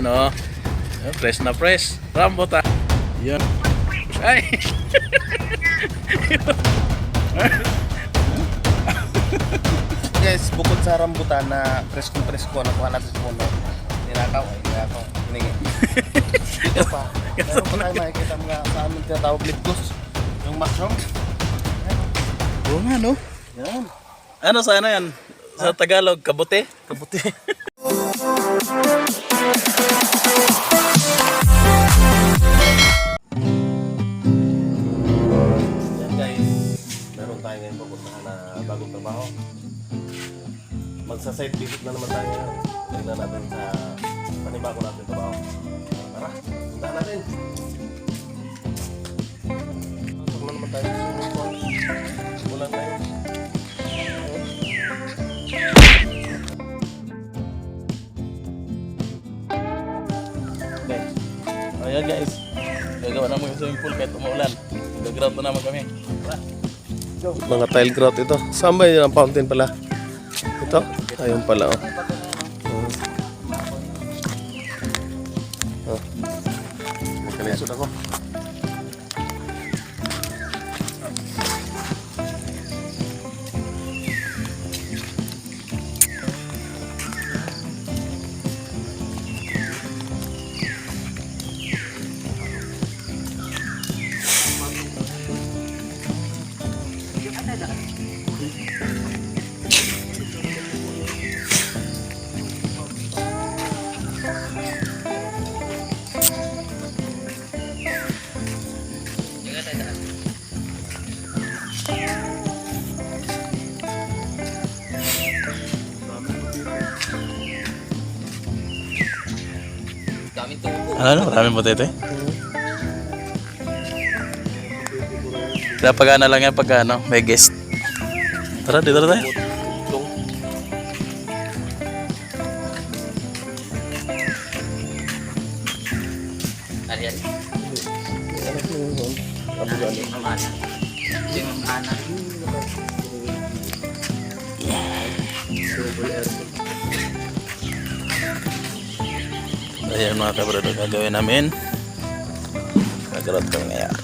oh. Fresh na fresh. Rambutan. Yan. Ay. Guys, bukod sa rambutan na presko nakuha natin sa puno. Ninakaw. Hiningi. Ito pa. Meron pa tayo makikita mga sa amin tinatawag lipgos. Yung mushroom. Oo nga, no? Yan. Ano sa ano yan? Sa Tagalog, kabuti? Kabuti. Yan guys. Meron tayo ngayon pupuntahan na bagong trabaho. Magsa-site visit na naman tayo ngayon. Tignan natin sa panibago natin trabaho. Tara, puntahan natin. Pasok na naman tayo sa swimming pool. Simulan tayo. Okay. Ayan guys. Gagawa naman yung swimming pool kahit umuulan. Gag-ground na naman kami. Mga tile grout ito. Saan ba yun ang fountain pala? Ito? Ayun pala oh. Magkalisod ako. Ano? Maraming potete? Kaya pag-ana lang yan pag ano, may guest. Tara, dito na tayo. Ayan mga kabrodo, gagawin namin. Gagarot kami ngayon.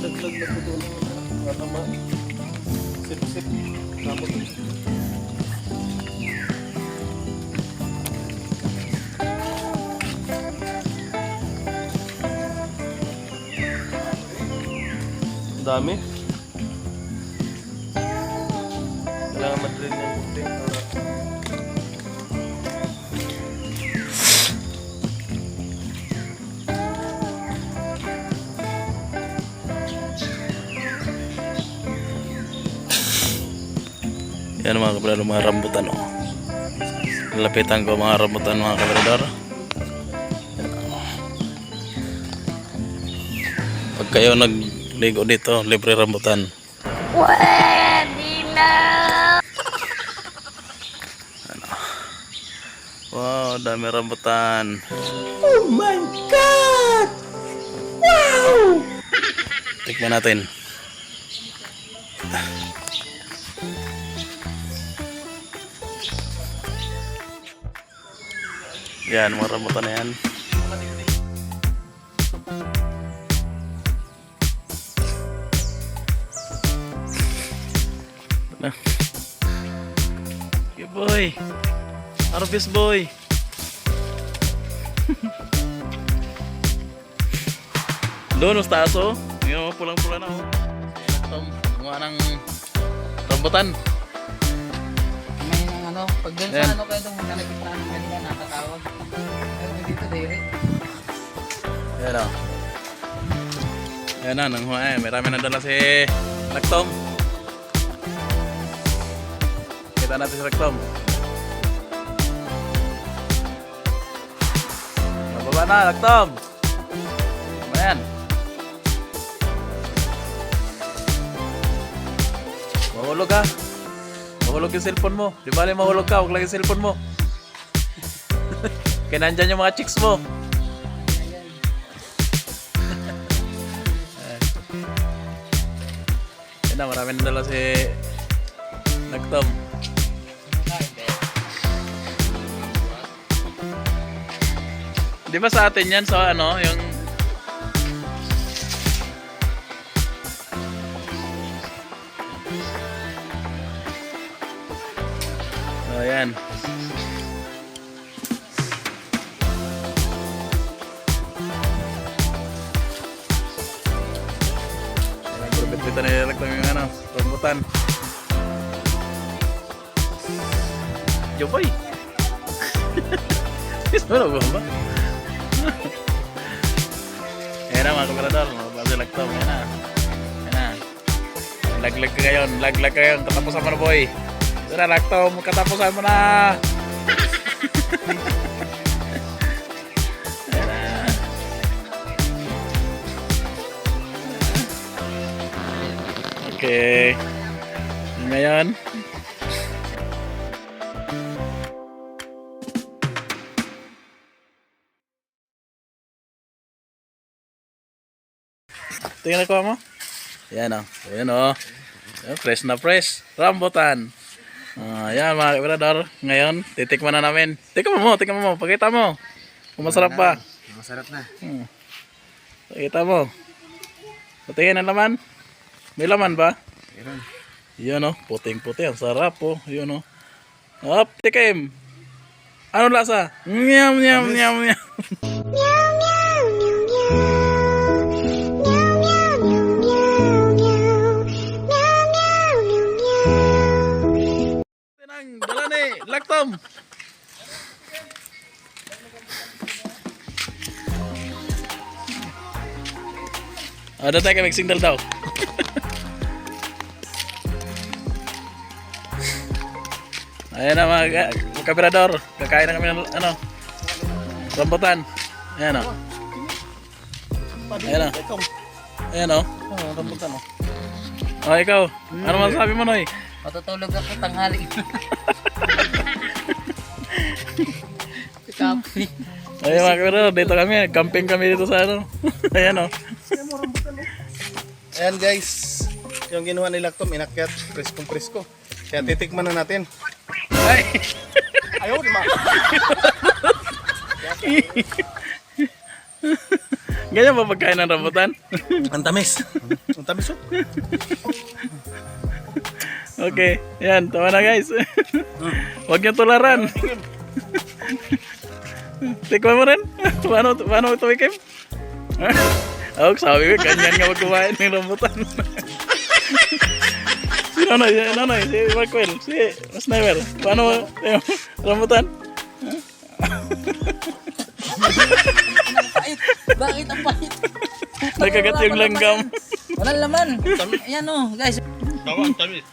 Laglag na po doon ang tama. Sip-sip. Tapos dami. Kailangan ma-drain yung kunti para yan mga kabrador, mga rambutan oh. Lapitan ko mga rambutan mga kabrador. Pag kayo nagligo dito, libre rambutan. Pwede na! Ano? Wow, dami rambutan. Oh my God! Wow! Tikman natin. Yan, mga rambutan na yan. Okay boy. Harvest boy. Doon, ustaso. Yung pulang-pula na oh. Itong mga ng rambutan. May nang ano, pag dun sa ano kayo itong makalagit na ano, hindi ka nakatawag. Pero dito direct. Yan o. Yan na, nang huwag. Marami na dala si Lactom. Kita natin si Lactom. Mababa na, Lactom. Ayan. Mahulog ha. Mahulog yung cellphone mo. Di bali mahulog ka, huwag lang yung cellphone mo. Kaya nandyan yung mga chicks mo. Yan na, marami na dala si Nagtom. Di ba sa atin yan? Sa ano, yung... So, yan. Dito na nilalagtang yung ano, rambutan. Jopay! Ano ba? Ayan na mga kamerador, mga lagtong. Ayan na. Ayan na. Laglag ka ngayon, laglag ka ngayon. Katapusan mo na boy. Ito na lagtong, katapusan mo na. Ayan na. Okay. Ngayon. Tingnan ko mo. Yan o. Yan o. Fresh na fresh. Rambutan. Yan mga kabrador. Ngayon, titikman na namin. Tikman mo. Pakita mo. Kung masarap pa. Masarap na. Pakita mo. Patingin ang laman. May laman ba? Meron. Yan o. Puting-puti. Ang sarap o. Yan o. Hop, tikim. Ano lasa? Nyam, nyam, nyam, nyam. Dala ni, Lagtom. Ada tayo kami signal daw. Ayan na mga kabrador. Kakain na kami ng ano, rambutan. Ayan o. Ayan o. Ayan o. Rambutan o. O ikaw, ano masasabi mo Noy? Matutulog ako tanghali. Kapi. Ayan mga kabrador, dito kami. Camping kami dito sa ano. Ayan o. Ayan guys, yung ginawa ni Lagtom, inakyat, preskong-presko. Kaya titikman na natin. Ay! Ayaw, di ma. Ganyan ba pagkain ng rambutan? Ang tamis. Ang tamis o. Okay, yan, tama na guys. Huwag niyo tularan. Tikman mo rin. Paano ito ikim? Ako sabi ko, ganyan nga magkumain ng rambutan. Si Nonoy, si Markwell, si Sniper. Paano rambutan? Pait. Bakit ang pait? Nagkagat yung langgam. Walang laman. Ayan o, guys. Ang tamis.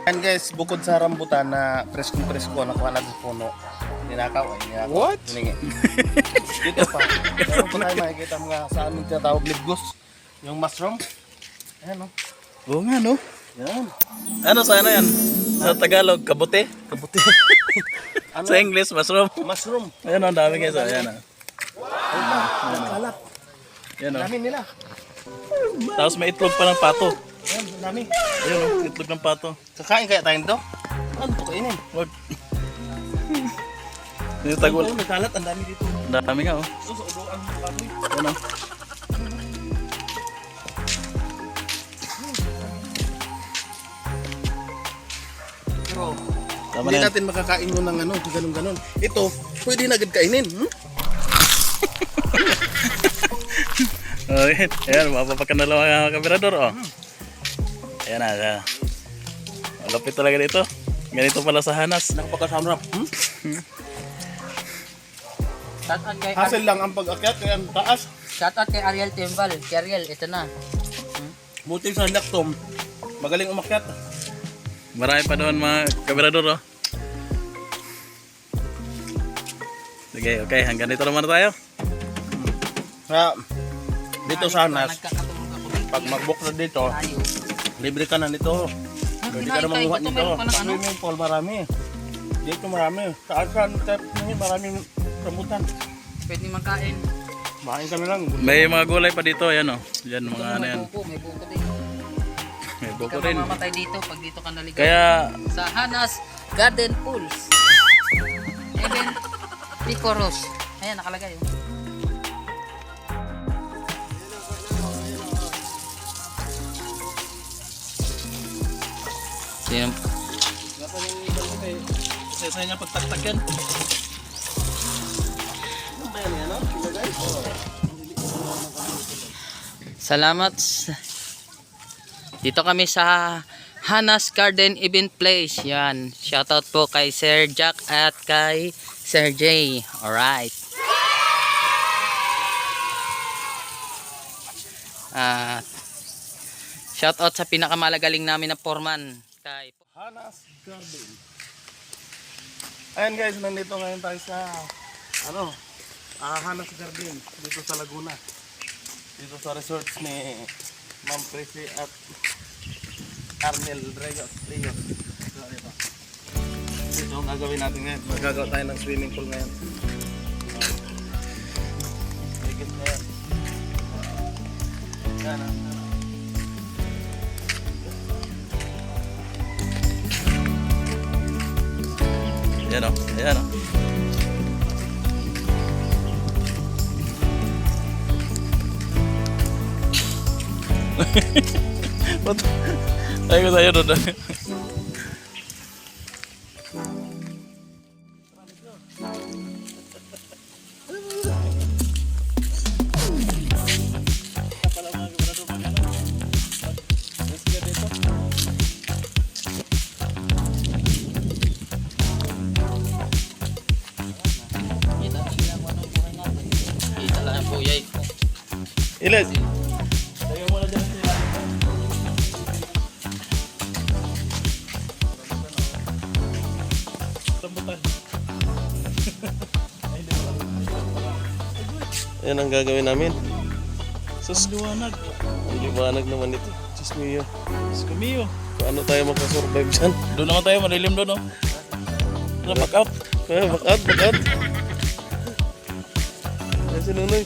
Ayan guys, bukod sa rambutan na preskong-presko, nakuha natin sa puno. Ninakaw ay ninakaw. What? Hiningi. Dito pa. Meron pa tayo makikita mga sa aming tinatawag libgos. Yung mushroom. Ayan o. Oo nga no. Yan. Ano sa ano yan? Sa Tagalog, kabuti. Kabuti. Ano? Sa English, mushroom. Mushroom. Ayan o, ang dami guys. Ayan o. Ang kalat. Ayan o. Dami nila. Tapos may itlog pa ng pato. Ayan, dami. Ayan o, itlog ng pato. Kakain kaya tayo nito? Ano ito kainin? Wag. Dito tagol. May kalat, ang dami dito. Ang dami nga oh. Ito sa ulo ang baboy. Ayan o. Pero Tama hindi na yan. natin makakain mo ng ano, ganun-ganun. Ito, pwede na agad kainin. Oh, ayan, mapapakan na lang mga kamerador oh. Ayan na, ayan. Malapit talaga dito. Ganito pala sa Hanas. Nakapagkasamrap. Shoutout kay, Hassle lang ang pag-akyat, kaya ang taas. shoutout kay Ariel Timbal. Kay Ariel, ito na. Buti sa Lagtom, magaling umakyat. Marami pa doon mga kamerador oh. Sige, okay, hanggang dito naman na tayo. Kaya, dito sa Hanas, Nagkakatulog ako. pag mag-book na dito, Tayo. libre ka na nito. Pwede ka na hinaikay manguha ko to, dito. meron pa ng ano. Swimming pool marami. Dito marami. Saan type nyo maraming rambutan. Pwede makain. Makain ka na lang. May mga gulay pa dito, yan o. Yan, mga ano yan. May buko din. May Hindi buko ka rin. mamamatay dito pag dito ka naligaw. Kaya, Sa Hanas Garden Pools. Even Picoros. Ayan, nakalagay. Oh. Sino? sa niya pagtaktak yan. Salamat. Dito kami sa Hanas Garden Event Place. Yan. Shoutout po kay Sir Jack at kay Sir Jay. Alright. Shoutout sa pinakamalagaling namin na foreman. Kay Hanas Garden. Ayan guys, nandito ngayon tayo sa Hanas Garden dito sa Laguna. Dito sa resorts ni Ma'am Prissy at Arnel Reyes. Ito ang gagawin natin ngayon. Magagawa tayo ng swimming pool ngayon. Higit na yan. Yan ah. Yan o, yan o. Ba't? Tayo ko sa'yo doon. kita lang ang buyay ko. Ilan? Tayo muna dyan. Rambutan. Yan ang gagawin namin. Sus, liwanag. Ang liwanag naman ito. Diyos mio. Sus, kumiyo. Paano tayo makasurvive dyan? Doon naman tayo, malilim doon o. Back out. Back out, back out. Ayan si Nunoy.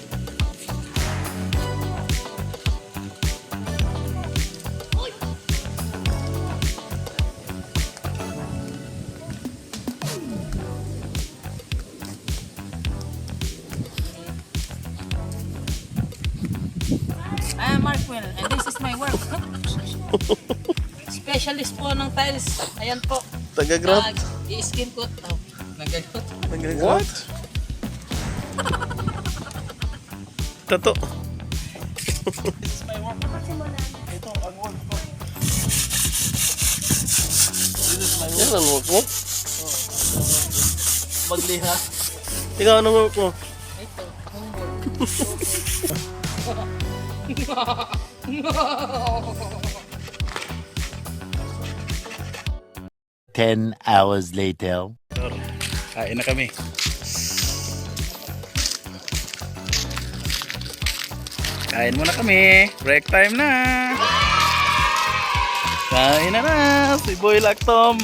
I am Markwell and this is my work. Specialist po ng tiles. Ayan po. Taga-grab. I-skin coat. Oh, nagagot. Taga-grab. Tato. Yan ang work mo. Magliha. Ikaw anong work mo? Ito, homework. 10 hours later. Kain na kami. Kain muna kami. Break time na. Kain na na. Si Boy Lactom.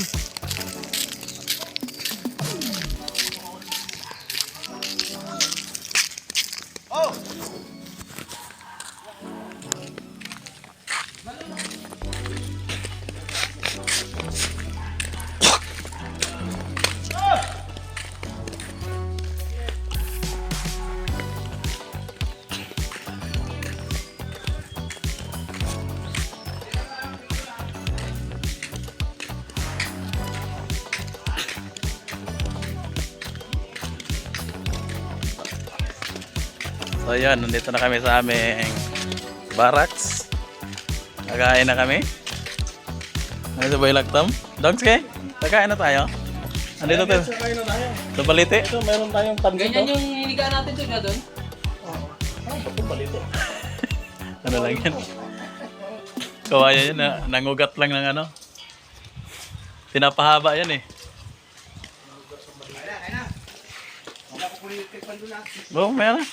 So yun, nandito na kami sa aming barracks. Kakain na kami. Ano sa Boy Lactom? Dogs kay? Kakain na tayo. Andito tayo. Kain na tayo. Sa balite. Ito, meron tayong pansit. Ganyan yung hinigaan natin doon na doon. Ano lang yan? Kawaya yan, nangugat lang ng ano. Pinapahaba yan eh. Oo, meron.